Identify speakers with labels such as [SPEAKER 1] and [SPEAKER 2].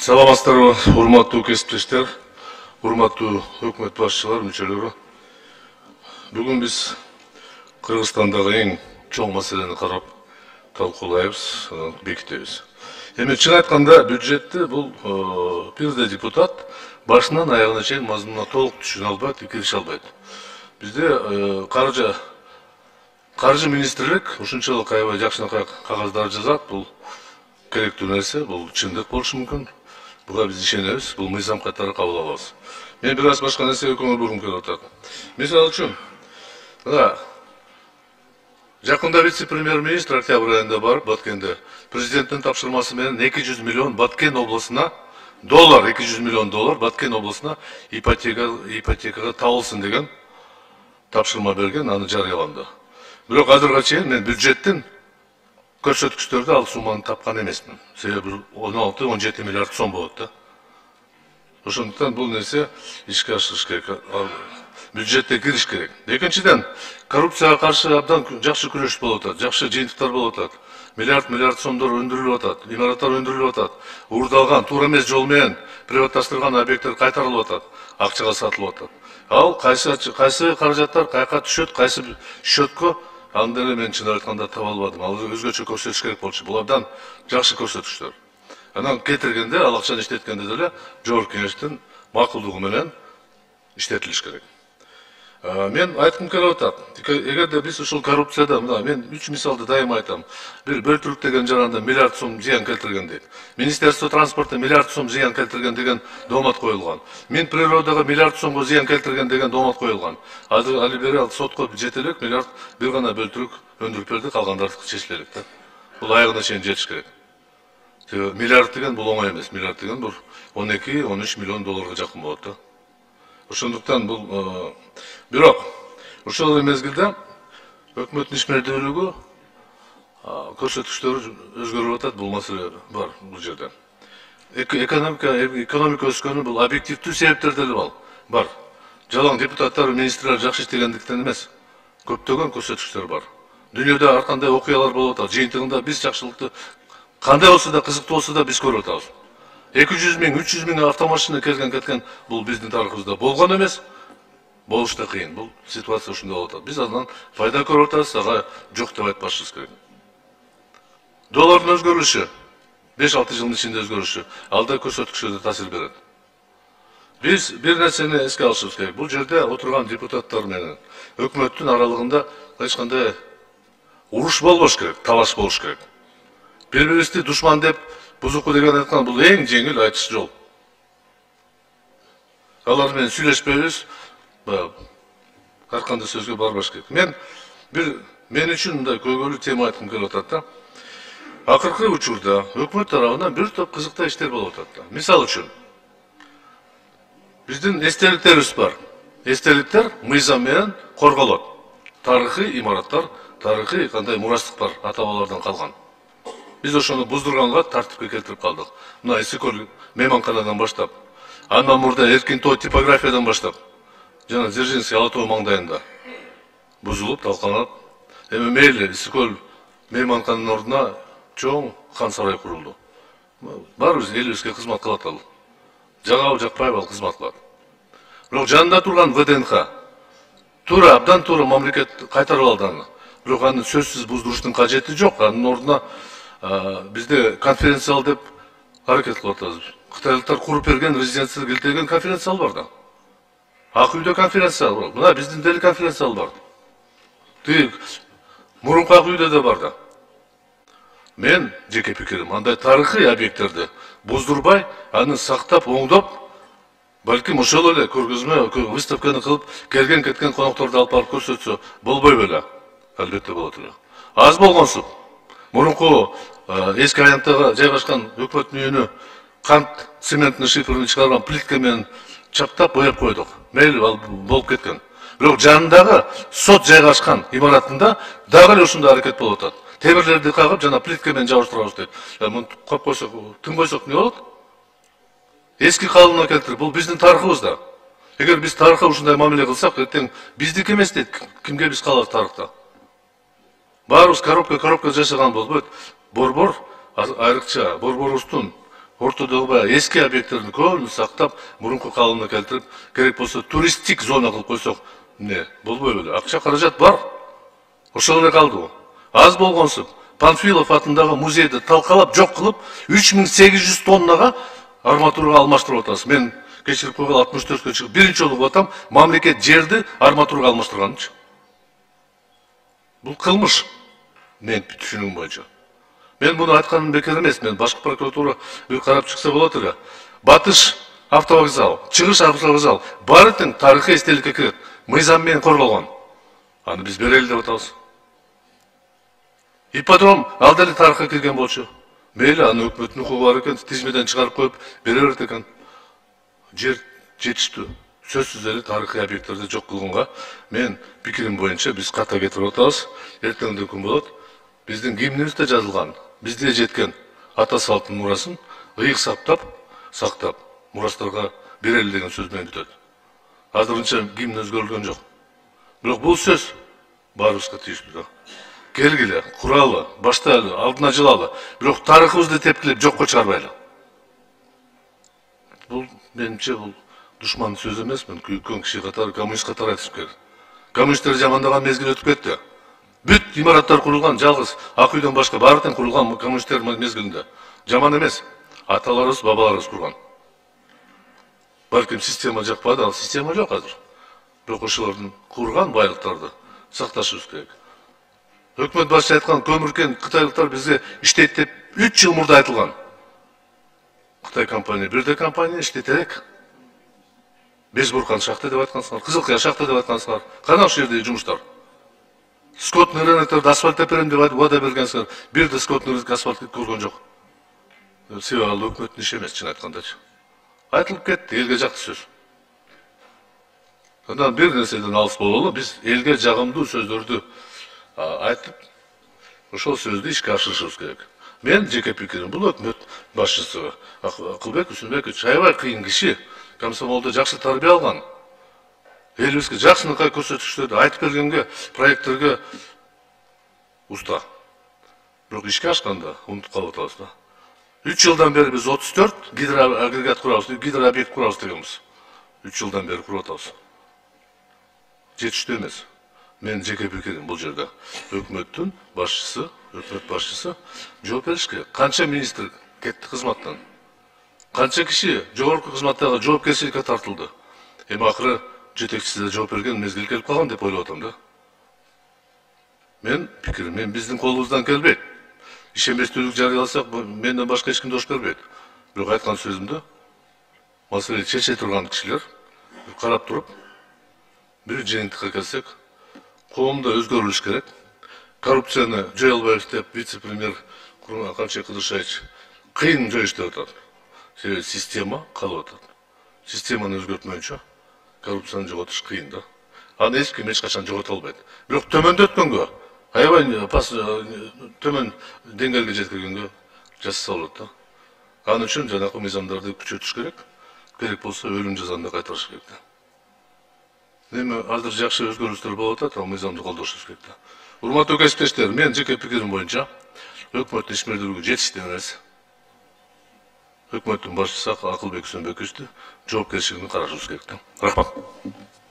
[SPEAKER 1] Саламатсыздарбы, урматтуу кесиптештер, урматтуу өкмөт башчылар, мүчөлөрү. Бүгүн биз Кыргызстандагы эң чоң маселени карап талкуулайбыз, бекитебиз. Эми чын айтканда бюджетти бул бирде депутат башынан аягына чейин мазмунуна толук түшүнө албайт, кирише албайт. Бизде каржы министрлик ушунчалык аябай жакшынакай кагаздар жазат, бул керектүү нерсе, бул чындык болушу мүмкүн. Буга биз ишенебиз, бул мыйзам катары кабыл алабыз. Мен бир аз башка нерсеге көңүл бургум келип атат. Мисалы үчүн, жакында вице-премьер-министр октябрь айында барып, Баткенде президенттин тапшырмасы менен 200 миллион Баткен обласына доллар, 200 миллион доллар Баткен обласына ипотекага табылсын деген тапшырма берген, аны жарыяланды. Бирок азырга чейин мен бюджеттин көрсөткүчтөрдү ал сумманы тапкан эмесмин. Себеби 16-17 миллиард сом болот да. Ошондуктан бул нерсе ишке ашырыш керек, бюджетте кириш керек. Экинчиден, коррупцияга каршы абдан жакшы күрөш болуп атат, жакшы жыйынтыктар болуп атат. Миллиард сомдор өндүрүлүп атат, имараттар өндүрүлүп атат, уурдалган, туура эмес жол менен приватташтырган объекттер кайтарылып атат, акчага сатылып атат. Ал кайсы каражаттар каяка түшөт, кайсы счетко, аны деле мен чын айтканда таба албадым. Ал өзгөчө көрсөтүш керек болчу. Бул абдан жакшы көрсөтүштөр. Анан кетиргенде, ал акчаны иштеткенде деле жогорку кеңештин макулдугу менен иштетилиш керек. Мен айткым келип атат. Эгерде биз ушул коррупцияда, мен 3 мисалды дайыма айтам. Бир бөлтүрүк деген жаранда миллиард сом зыян келтирген дейт. Министерство транспорта миллиард сом зыян келтирген деген доомат коюлган. Мин природага миллиард сомго зыян келтирген деген доомат коюлган. Али бери ал сотко жете элек, миллиард бир гана бөлтүрүк өндүрүп берди, калгандары чечиле элек да. Бул аягына чейин жетиш керек. Миллиард деген бул оңой эмес. Миллиард деген бул 12-13 миллион долларга жакын болот да. Ошондуктан бул бирок ошол мезгилде өкмөттүн ишмердүүлүгү көрсөтүктөрү өзгөрүп атат, бул маселе бар бул жерде. Экономика өскөнү бул объективдүү себептер деле бар. Жалаң депутаттар, министрлер жакшы иштегендиктен эмес, көптөгөн көрсөтүктөр бар. Дүйнөдө ар кандай окуялар болуп атат, жыйынтыгында биз жакшылыкты кандай болсо да, кызыктуу болсо да биз көрүп атабыз. 200 миң, 300 миң автомашина келген кеткен бул биздин тарыхыбызда болгон эмес, болуш да кыйын. Бул ситуация ушундай болуп атат. Биз андан пайда көрүп атабыз, ага жок деп айтпашыбыз керек. Доллардын өзгөрүшү, 5-6 жылдын ичинде өзгөрүшү, ал да көрсөткүчкө таасир берет. Биз бир нерсени эске алышыбыз керек. Бул жерде отурган депутаттар менен өкмөттүн аралыгында эч кандай уруш болбош керек, талаш болуш керек. Бири-бирибизди душман деп, бузуку деген айткан бул эң жеңил айтыш жол. Алар менен сүйлөшпөйбүз, ар кандай сөзгө барбаш керек. Мен үчүн мындай көйгөйлүү тема айткым келип атат да. Акыркы учурда өкмөт тарабынан бир топ кызыктай иштер болуп атат да. Мисалы үчүн, биздин эстеликтерибиз бар. Эстеликтер мыйзам менен корголот. Тарыхый имараттар, тарыхый кандай мурастык бар, ата-бабалардан калган. Биз ошону буздурганга тартипке келтирип калдык. Мына Исыкөл мейманканадан баштап, андан мурда Эркинтой типографиядан баштап, жана Дзержинский Ала тоо маңдайында бузулуп, талкаланып, эми мейли Исыкөл мейманкананын ордуна чоң хан сарай курулду. Баарыбыз элибизге кызмат кылат ал. Жагабы жакпайбы ал кызмат кылат. Бирок жанында турган ВДНХ туура, абдан туура мамлекет кайтарып алды аны. Бирок аны сөзсүз буздуруштун кажети жок. Анын ордуна бизде конференциялар деп аракет кылып атабыз. Кытайлыктар куруп берген резиденция келтирген конференциялар бар да. Ак үйдө конференциялар бар. Мына биздин дели конференциялар бар. Мурунку ак үйдө да бар да. Мен жеке пикирим, андай тарыхый объекттерди буздурбай, аны сактап, оңдоп, балким ошол эле көргөзмө, выставканы кылып, келген кеткен конокторду алып барып көрсөтсө болбой беле? Албетте болот эле. Аз болгонсуп. Мурунку эски аянттагы жайгашкан өкмөттүн үйүнө кант цементный шифрын чыгарган плитка менен чаптап бояп койдук. Мейли ал болуп кеткен. Бирок жанындагы сот жайгашкан имаратында дагы эле ушундай аракет болуп атат. Темирлерди кагып, жана плитка менен жабыштырабыз дейт. Муну коюп койсок, тым койсок эмне болот? Эски калыбына келтирип, бул биздин тарыхыбызда. Эгер биз тарыхка ушундай мамиле кылсак, эртең биздики эмес дейт, кимге биз калабыз тарыхта? Баарыбыз коробка жашаган болбойт. Борбор, айрыкча борборубуздун ортодогу баягы эски объекттердин көбүн сактап, мурунку калыбына келтирип, керек болсо туристтик зона кылып койсок, эмне болбой беле? Акча каражат бар. Ошол эле калды. Аз болгонсуп Панфилов атындагы музейди талкалап жок кылып, 3800 тоннага арматурага алмаштырып атасыз. Мен кечирип койгон 64-кө чыгып биринчи жолу атам, мамлекет жерди арматурага алмаштырганчы. Бул кылмыш. Мен түшүнүгүм боюнча. Мен буну айтканым бекер эмес. Мен башкы прокуратура бир карап чыкса болот эле. Батыш автовокзал, чыгыш автовокзал баары тең тарыхый эстеликке кирет. Мыйзам менен корголгон. Аны биз берели деп атабыз. Ипподром ал деле тарыхка кирген болчу. Мейли, аны өкмөттүн укугу бар экен, тизмеден чыгарып коюп бере берет экен. Жер жетиштүү. Сөзсүз эле тарыхый объекттерди жок кылганга мен пикирим боюнча биз ката кетирип атабыз. Эртеңден күн болот. Биздин гимнибизде жазылган, бизге жеткен ата салттын мурасын ыйык сактап, мурастарга берели деген сөз менен бүтөт. Азырынча гимн өзгөрүлгөн жок. Бирок бул сөз баарыбызга тийиштүү да. Келгиле, куралы, баштайлы, алдына жылалы. Бирок тарыхыбызды тепкилеп жокко чыгарбайлы. Бул менимче бул душман сөз эмес, мен үлкөн киши катары, коммунист катары айтышым керек. Коммунисттер жамандаган мезгил өтүп кетти. Бүт имараттар курулган, жалгыз ак үйдөн башка баары тең курулган коммунисттер мезгилинде. Жаман эмес. Аталарыбыз, бабаларыбыз курган. Балким система жакпады, ал система жок азыр. Бирок ошолордун курган байлыктарды сакташыбыз керек. Өкмөт башчысы айткан көмүркен кытайлыктар бизге иштейт деп 3 жыл мурда айтылган. Кытай компания, бирде компания иштейт элек. Безбуркан шахта деп айткансыңар, Кызылкая шахта деп айткансыңар. Кана ошол жердеги жумуштар? Скотный рынокторду асфальт берем деп айтып вада бергенсиңер. Бирде скотный рынок асфальт көргөн жок. Себеби ал өкмөттүн иши эмес, чын айткандачы. Айтылып кетти, элге жакты сөз. Андан бир нерседен алыс бололу, биз элге жагымдуу сөздөрдү айтып, ошол сөздү ишке ашырышыбыз керек. Мен жеке пикирим, бул өкмөт башчысы Акылбек Үсүнбекович аябай кыйын киши, комсомолдо жакшы тарбия алган. Элибизге жакшынакай көрсөтүштөрдү айтып бергенге, проекттерге уста. Бирок ишке ашканда унутуп калып атабыз да. 3 жылдан бери биз 34 гидроагрегат курабыз, гидрообъект курабыз дегенбиз. 3 жылдан бери куруп атабыз. Жетиштүү эмес. Мен жеке пикирим бул жерде өкмөттүн башчысы, өкмөт башчысы жооп бериш керек. Канча министр кетти кызматтан? Канча киши жогорку кызматтагы жоопкерчиликке тартылды? Эми акыры жетекчиси да жооп берген мезгил келип калган деп ойлоп атам да. Мен пикирим, биздин колубуздан келбейт. Ишенбестүүлүк жарыяласак, менден башка эч ким дош бербейт. Бирок айткан сөзүмдө маселени чече турган кишилер карап туруп, бир жыйынтыкка келсек, коомдо өзгөрүлүш керек. Коррупцияны жой албайбыз деп вице-премьер Камчек Кыдыршаевич кыйын жоюш деп атат. Себеби система калып атат. Системаны өзгөртмөйүнчө коррупцияны жоготуш кыйын да. Аны эч ким эч качан жогото албайт. Бирок төмөндөткөнгө, аябай төмөн деңгээлге жеткиргенге жасаса болот да. Ал үчүн жанакы мыйзамдарды күчөтүш керек. Керек болсо өлүм жазасын да кайтарыш керек да. Эми азыр жакшы өзгөрүштөр болуп атат, ал мыйзамды колдошубуз керек да. Урматтуу кесиптештер, мен жеке пикирим боюнча өкмөттүн ишмердүүлүгү жетиштүү эмес. Өкмөттүн башчысы Акылбек Үсүнбековичти жоопкерчилигин карашыбыз керек да. Рахмат.